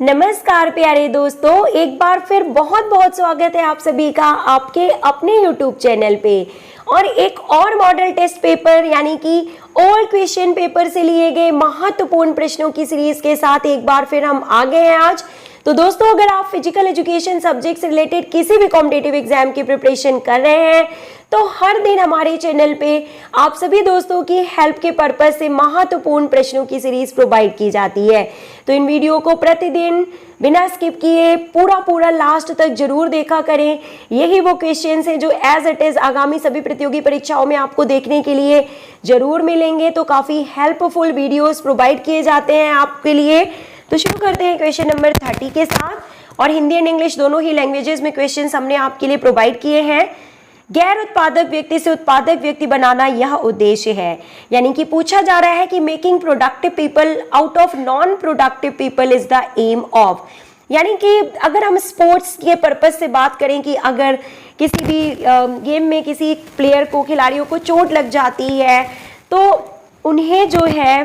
नमस्कार प्यारे दोस्तों, एक बार फिर बहुत बहुत स्वागत है आप सभी का आपके अपने YouTube चैनल पे। और एक और मॉडल टेस्ट पेपर यानी कि ओल्ड क्वेश्चन पेपर से लिए गए महत्वपूर्ण प्रश्नों की सीरीज के साथ एक बार फिर हम आ गए हैं आज। तो दोस्तों, अगर आप फिजिकल एजुकेशन सब्जेक्ट से रिलेटेड किसी भी कॉम्पिटिटिव एग्जाम की प्रिपरेशन कर रहे हैं तो हर दिन हमारे चैनल पे आप सभी दोस्तों की हेल्प के पर्पस से महत्वपूर्ण प्रश्नों की सीरीज प्रोवाइड की जाती है। तो इन वीडियो को प्रतिदिन बिना स्किप किए पूरा लास्ट तक जरूर देखा करें। यही वो क्वेश्चंस हैं जो एज इट इज आगामी सभी प्रतियोगी परीक्षाओं में आपको देखने के लिए जरूर मिलेंगे। तो काफी हेल्पफुल वीडियोस प्रोवाइड किए जाते हैं आपके लिए। तो शुरू करते हैं क्वेश्चन नंबर 30 के साथ। और हिंदी एंड इंग्लिश दोनों ही लैंग्वेजेस में क्वेश्चन हमने आपके लिए प्रोवाइड किए हैं। गैर उत्पादक व्यक्ति से उत्पादक व्यक्ति बनाना यह उद्देश्य है। यानी कि पूछा जा रहा है कि making productive people out of non productive people is the aim of. यानी कि अगर हम स्पोर्ट्स के पर्पस से बात करें कि अगर किसी भी गेम में किसी प्लेयर को खिलाड़ियों को चोट लग जाती है तो उन्हें जो है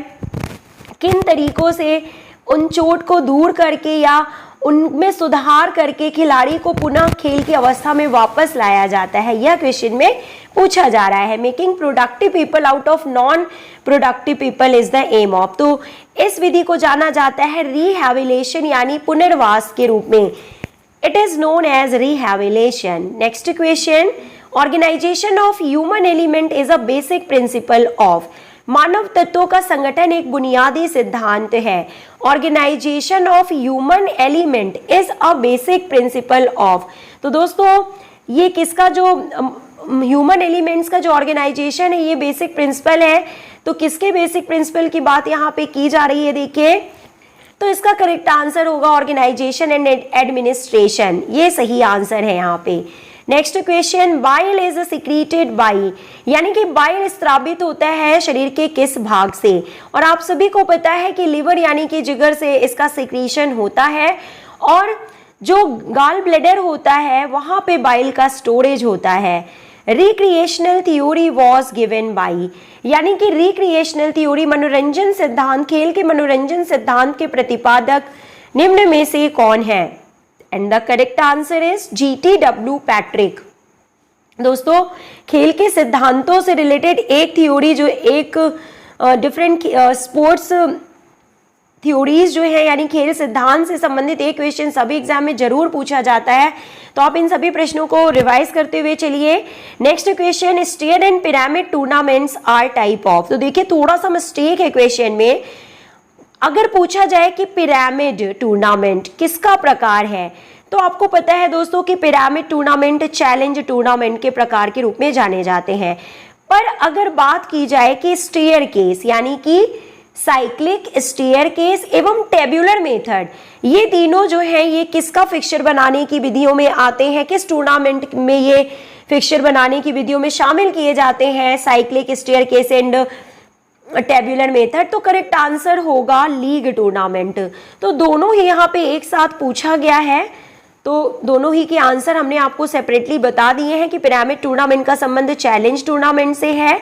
किन तरीकों से उन चोट को दूर करके या उनमें सुधार करके खिलाड़ी को पुनः खेल की अवस्था में वापस लाया जाता है, यह क्वेश्चन में पूछा जा रहा है। Making productive people out of non productive people is the aim of. तो इस विधि को जाना जाता है रिहैबिलिटेशन यानी पुनर्वास के रूप में। It is known as rehabilitation. Next question, organisation of human element is a basic principle of. मानव तत्वों का संगठन एक बुनियादी सिद्धांत है। Organisation of human element is a basic principle of. तो दोस्तों, ये किसका जो ह्यूमन एलिमेंट्स का जो ऑर्गेनाइजेशन है ये बेसिक प्रिंसिपल है। तो किसके बेसिक प्रिंसिपल की बात यहाँ पे की जा रही है, देखिए। तो इसका करेक्ट आंसर होगा ऑर्गेनाइजेशन एंड एडमिनिस्ट्रेशन। ये सही आंसर है यहाँ पे। Next question, bile is secreted by. यानी कि बाइल स्रावित होता है शरीर के किस भाग से। और आप सभी को पता है कि लिवर यानी कि जिगर से इसका सिक्रीशन होता है। और जो गाल ब्लैडर होता है वहां पे बाइल का स्टोरेज होता है। Recreational theory was given by. यानी कि रिक्रिएशनल थ्योरी मनोरंजन सिद्धांत, खेल के मनोरंजन सिद्धांत के प्रतिपादक निम्न में से कौन है? And the correct answer is GTW Patrick. दोस्तों, खेल के सिद्धांतों से रिलेटेड एक थ्योरी जो एक डिफरेंट स्पोर्ट्स थ्योरीज जो है यानी खेल सिद्धांत से संबंधित एक क्वेश्चन सभी एग्जाम में जरूर पूछा जाता है। तो आप इन सभी प्रश्नों को रिवाइज करते हुए चलिए। Next question, stair and pyramid tournaments are type of. तो देखिए, थोड़ा सा मिस्टेक है क्वेश्चन में। अगर पूछा जाए कि पिरामिड टूर्नामेंट किसका प्रकार है तो आपको पता है दोस्तों कि पिरामिड टूर्नामेंट चैलेंज टूर्नामेंट के प्रकार के रूप में जाने जाते हैं। पर अगर बात की जाए कि स्टेयर केस यानी कि साइक्लिक स्टेयर केस एवं टेब्यूलर मेथड, ये तीनों जो है ये किसका फिक्सचर बनाने की विधियों में आते हैं, किस टूर्नामेंट में ये फिक्सचर बनाने की विधियों में शामिल किए जाते हैं, cyclic stair case and tabular method. तो करेक्ट आंसर होगा लीग टूर्नामेंट। तो दोनों ही यहाँ पे एक साथ पूछा गया है। तो दोनों ही के आंसर हमने आपको सेपरेटली बता दिए हैं कि पिरामिड टूर्नामेंट का संबंध चैलेंज टूर्नामेंट से है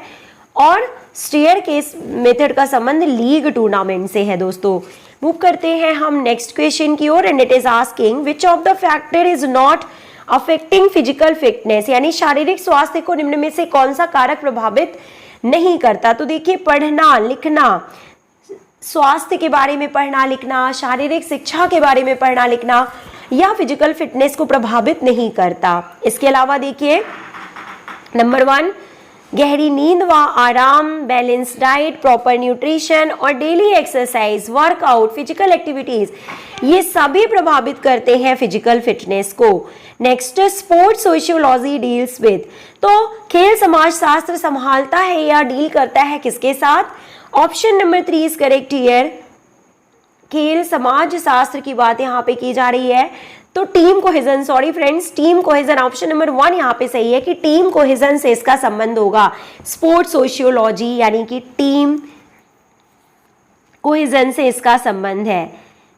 और स्टेयर केस मेथड का संबंध लीग टूर्नामेंट से है। दोस्तों, मूव करते हैं हम नेक्स्ट क्वेश्चन की ओर। And it is asking which of the factor is not affecting physical fitness. यानी शारीरिक स्वास्थ्य को निम्न में से कौन सा कारक प्रभावित नहीं करता। तो देखिए, पढ़ना लिखना, स्वास्थ्य के बारे में पढ़ना लिखना, शारीरिक शिक्षा के बारे में पढ़ना लिखना या फिजिकल फिटनेस को प्रभावित नहीं करता। इसके अलावा देखिए, नंबर 1, गहरी नींद व आराम, बैलेंस डाइट, प्रॉपर न्यूट्रिशन और daily exercise, workout, physical activities, ये सभी प्रभावित करते हैं फिजिकल फिटनेस को। Next, sports sociology deals with. तो खेल समाज शास्त्र संभालता है या डील करता है किसके साथ? Option number 3 is correct here. खेल समाज शास्त्र की बात यहाँ पे की जा रही है। तो team cohesion, sorry friends, team cohesion, option number 1 यहाँ पे सही है कि टीम कोहेजन से इसका संबंध होगा। स्पोर्ट्स सोशियोलॉजी यानी कि टीम कोहेजन से इसका संबंध है।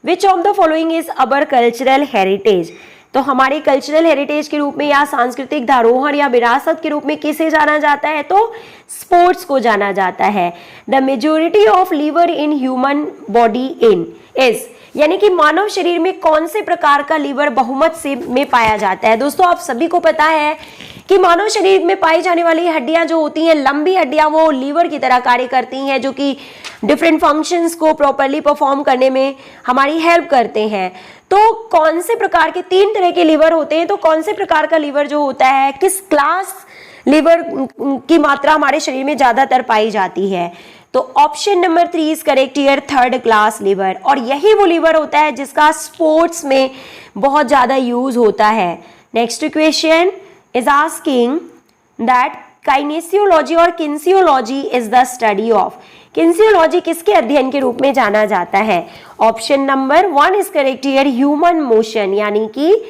विच of the following is our cultural heritage. तो हमारे कल्चरल हेरिटेज के रूप में या सांस्कृतिक धरोहर या विरासत के रूप में किसे जाना जाता है? तो स्पोर्ट्स को जाना जाता है। The majority of liver in human body in is, यानी कि मानव शरीर में कौन से प्रकार का लीवर बहुमत से में पाया जाता है। दोस्तों आप सभी को पता है कि मानव शरीर में पाई जाने वाली हड्डियां जो होती हैं, लंबी हड्डियां, वो लीवर की तरह कार्य करती हैं, जो कि डिफरेंट फंक्शंस को प्रॉपरली परफॉर्म करने में हमारी हेल्प करते हैं। तो कौन से प्रकार के 3 तरह के लीवर होते हैं, तो कौन से प्रकार का लीवर जो होता है, किस क्लास लीवर की मात्रा हमारे शरीर में ज्यादातर पाई जाती है, तो option number 3 is correct here, 3rd class lever. और यही वो लीवर होता है जिसका स्पोर्ट्स में बहुत ज्यादा यूज होता है। Next question is asking that काइनेसियोलॉजी और किन्सियोलॉजी इज द स्टडी ऑफ। किन्सियोलॉजी किसके अध्ययन के रूप में जाना जाता है? Option number 1 is correct here, human motion, यानी कि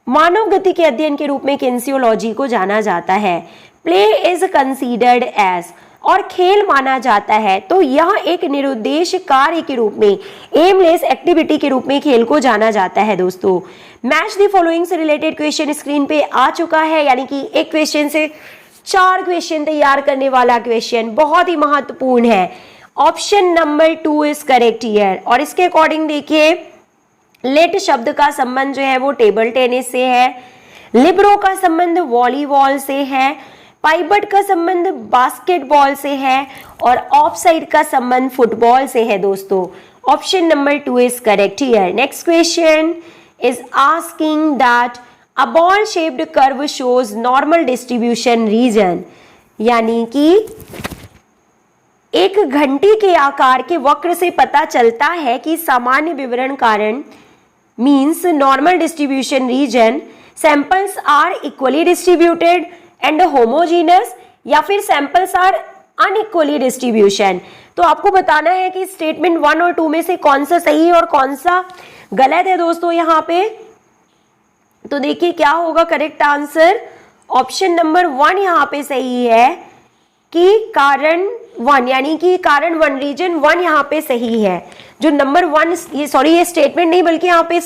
मानव गति के अध्ययन के रूप में किन्सियोलॉजी को जाना जाता है। प्ले इज कंसीडर्ड एज, और खेल माना जाता है, तो यह एक निरुद्देश्य कार्य के रूप में, एमलेस एक्टिविटी के रूप में खेल को जाना जाता है। दोस्तों मैच द फॉलोइंग से रिलेटेड क्वेश्चन स्क्रीन पे आ चुका है, यानी कि एक क्वेश्चन से 4 क्वेश्चन तैयार करने वाला क्वेश्चन बहुत ही महत्वपूर्ण है। Option number 2 is correct here. और इसके अकॉर्डिंग देखिए, लेट शब्द का संबंध जो है वो टेबल टेनिस से है, लिब्रो का संबंध वॉलीबॉल से है, पाइबट का संबंध बास्केटबॉल से है, और ऑफसाइड का संबंध फुटबॉल से है। दोस्तों option number 2 is correct here. Next question is asking that a ball shaped curve shows normal distribution reason, यानी कि एक घंटी के आकार के वक्र से पता चलता है कि सामान्य विवरण कारण means normal distribution reason, samples are equally distributed and homogeneous, या फिर सैंपल्स आर अनइक्वली डिस्ट्रीब्यूशन। तो आपको बताना है कि स्टेटमेंट 1 और 2 में से कौन सा सही है और कौन सा गलत है। दोस्तों यहाँ पे तो देखिए क्या होगा करेक्ट आंसर, ऑप्शन नंबर 1 यहाँ पे सही है कि कारण 1, यानी कि कारण 1 रीजन 1 यहाँ पे सही है। जो नंबर 1, ये स्टेटमेंट नहीं बल्कि यहाँ पे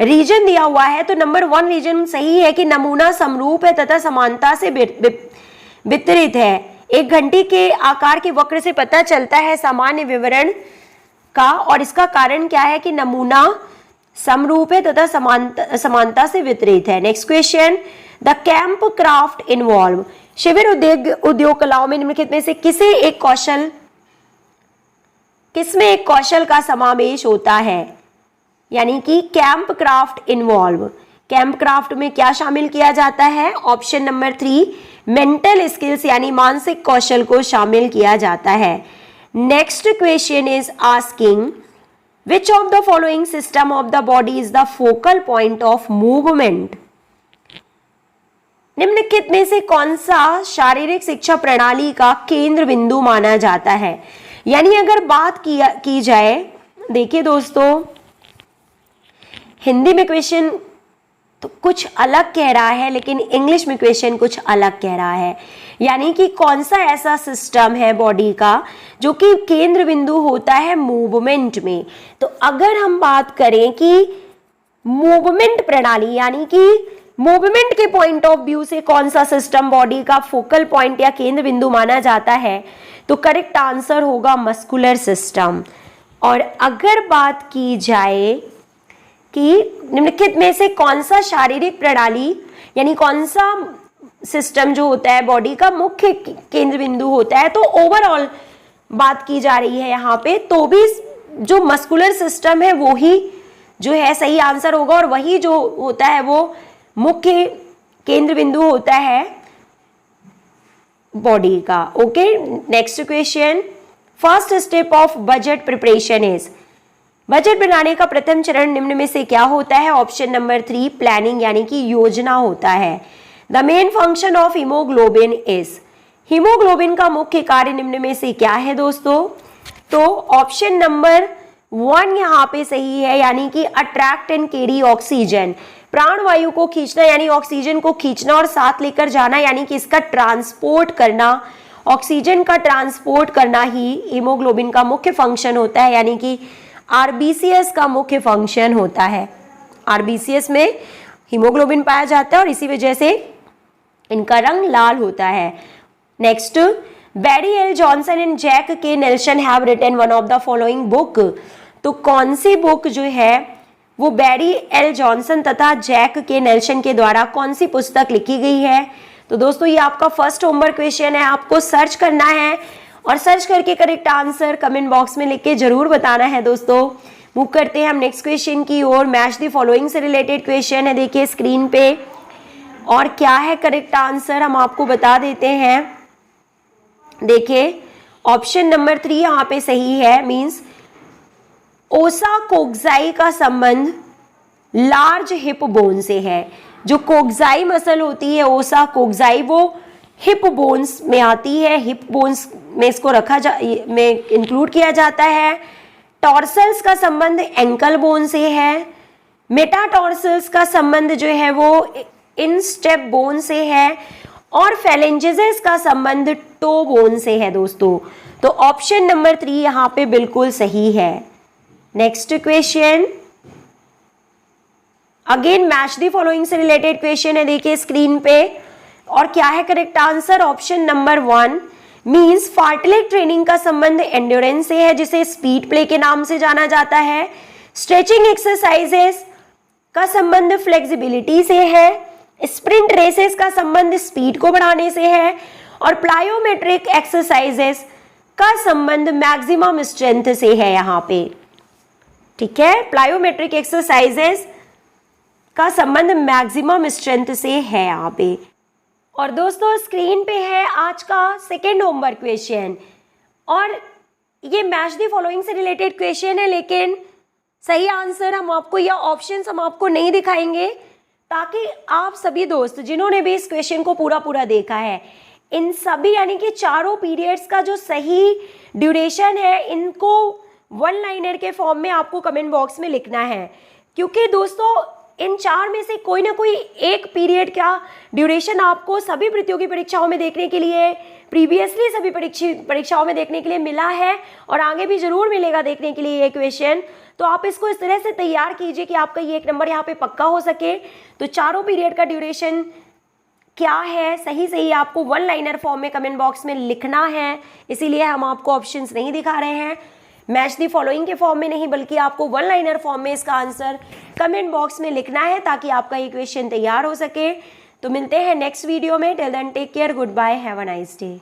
रीजन दिया हुआ है, तो नंबर 1 रीजन सही है कि नमूना समरूप है तथा समानता से वितरित है। एक घंटी के आकार के वक्र से पता चलता है सामान्य विवरण का, और इसका कारण क्या है कि नमूना समरूप है तथा समानता से वितरित है। Next question, the camp craft involve, शिविर उद्योग कलाओं में निम्नलिखित में से किसमें एक कौशल का समावेश होता है, यानी कि camp craft involve. Camp craft में क्या शामिल किया जाता है? ऑप्शन नंबर 3 मेंटल स्किल्स, यानी मानसिक कौशल को शामिल किया जाता है। Next question is asking which of the following system of the body is the focal point of movement. निम्नलिखित में से कौन सा शारीरिक शिक्षा प्रणाली का केंद्र बिंदु माना जाता है? यानी अगर बात की जाए, देखिए दोस्तों हिंदी में क्वेश्चन तो कुछ अलग कह रहा है, लेकिन इंग्लिश में क्वेश्चन कुछ अलग कह रहा है। यानी कि कौन सा ऐसा सिस्टम है बॉडी का जो कि केंद्र बिंदु होता है मूवमेंट में। तो अगर हम बात करें कि मूवमेंट प्रणाली, यानी कि मूवमेंट के पॉइंट ऑफ व्यू से कौन सा सिस्टम बॉडी का फोकल पॉइंट या केंद्र बिंदु माना जाता है, तो करेक्ट आंसर होगा मस्कुलर सिस्टम। और अगर बात की जाए कि निम्नलिखित में से कौन सा शारीरिक प्रणाली, यानी कौन सा सिस्टम जो होता है बॉडी का मुख्य केंद्र बिंदु होता है, तो ओवरऑल बात की जा रही है यहाँ पे, तो भी जो मस्कुलर सिस्टम है वो ही जो है सही आंसर होगा, और वही जो होता है वो मुख्य केंद्र बिंदु होता है बॉडी का। Okay, next question, first step of budget preparation is. Budget बनाने का प्रथम चरण निम्न में से क्या होता है? ऑप्शन नंबर 3 प्लानिंग, यानी कि योजना होता है। The main function of haemoglobin is. Haemoglobin का मुख्य कार्य निम्न में से क्या है दोस्तों? तो ऑप्शन नंबर 1 यहाँ पे सही है, यानी कि अट्रैक्ट एंड कैरी ऑक्सीजन, प्राणवायु को खींचना, यानी ऑक्सीजन को खींचना और साथ लेकर जाना, यानी कि इसका ट्रांसपोर्ट करना, ऑक्सीजन का ट्रांसपोर्ट करना ही हीमोग्लोबिन का मुख्य फंक्शन होता है, यानी कि आरबीसीएस का मुख्य फंक्शन होता है। आरबीसीएस में हीमोग्लोबिन पाया जाता है और इसी वजह से इनका रंग लाल होता है। Next, Barry L Johnson and Jack K Nelson have written one of the following book. तो कौन सी बुक जो है वो बैरी एल जॉनसन तथा जैक के नेल्सन के द्वारा कौन सी पुस्तक लिखी गई है। तो दोस्तों ये आपका फर्स्ट होमवर्क क्वेश्चन है, आपको सर्च करना है और सर्च करके करेक्ट आंसर कमेंट बॉक्स में लिख के जरूर बताना है। दोस्तों मूव करते हैं हम नेक्स्ट क्वेश्चन की ओर। मैच द फॉलोइंग से रिलेटेड क्वेश्चन है, देखिए स्क्रीन पे, और क्या है करेक्ट आंसर हम आपको बता देते हैं। देखिए ऑप्शन नंबर 3 यहाँ पे सही है, मींस ओसा कोक्साई का संबंध लार्ज हिप बोन से है। जो कोक्साई मसल होती है ओसा कोक्साई, वो हिप बोन्स में आती है, हिप बोन्स में इसको में इंक्लूड किया जाता है। टॉर्सल्स का संबंध एंकल बोन से है। मेटाटॉर्सल्स का संबंध जो है वो इनस्टेप बोन से है और फेलेंजेस का संबंध टो बोन से है। दोस्तों तो ऑप्शन नंबर 3 यहाँ पे बिल्कुल सही है। Next question, again match the following से रिलेटेड क्वेश्चन है, देखिए स्क्रीन पे, और क्या है correct answer. Option number 1 means fartlek training का संबंध एंड्योरेंस से है, जिसे स्पीड प्ले के नाम से जाना जाता है। स्ट्रेचिंग एक्सरसाइजेस का संबंध फ्लेक्सिबिलिटी से है। स्प्रिंट रेसेस का संबंध स्पीड को बढ़ाने से है और प्लायोमेट्रिक एक्सरसाइजेस का संबंध मैक्सिमम स्ट्रेंथ से है यहाँ पे। ठीक है, प्लायोमेट्रिक एक्सरसाइजेस का संबंध मैक्सिमम स्ट्रेंथ से है यहाँ पे। और दोस्तों स्क्रीन पे है आज का सेकेंड होमवर्क क्वेश्चन, और ये मैच द फॉलोइंग से रिलेटेड क्वेश्चन है, लेकिन सही आंसर हम आपको या ऑप्शंस हम आपको नहीं दिखाएंगे, ताकि आप सभी दोस्त जिन्होंने भी इस क्वेश्चन को पूरा देखा है, इन सभी यानी कि चारों पीरियड्स का जो सही ड्यूरेशन है इनको वन लाइनर के फॉर्म में आपको कमेंट बॉक्स में लिखना है। क्योंकि दोस्तों इन 4 में से कोई ना कोई एक पीरियड का ड्यूरेशन आपको सभी प्रतियोगी परीक्षाओं में देखने के लिए, प्रीवियसली सभी परीक्षाओं में देखने के लिए मिला है और आगे भी जरूर मिलेगा देखने के लिए ये क्वेश्चन। तो आप इसको इस तरह से तैयार कीजिए कि आपका ये 1 नंबर यहाँ पे पक्का हो सके। तो चारों पीरियड का ड्यूरेशन क्या है सही आपको वन लाइनर फॉर्म में कमेंट बॉक्स में लिखना है, इसीलिए हम आपको ऑप्शंस नहीं दिखा रहे हैं, मैच द फॉलोइंग के फॉर्म में नहीं, बल्कि आपको वन लाइनर फॉर्म में इसका आंसर कमेंट बॉक्स में लिखना है ताकि आपका ये क्वेश्चन तैयार हो सके। तो मिलते हैं नेक्स्ट वीडियो में, till then take care, good bye, have a nice day.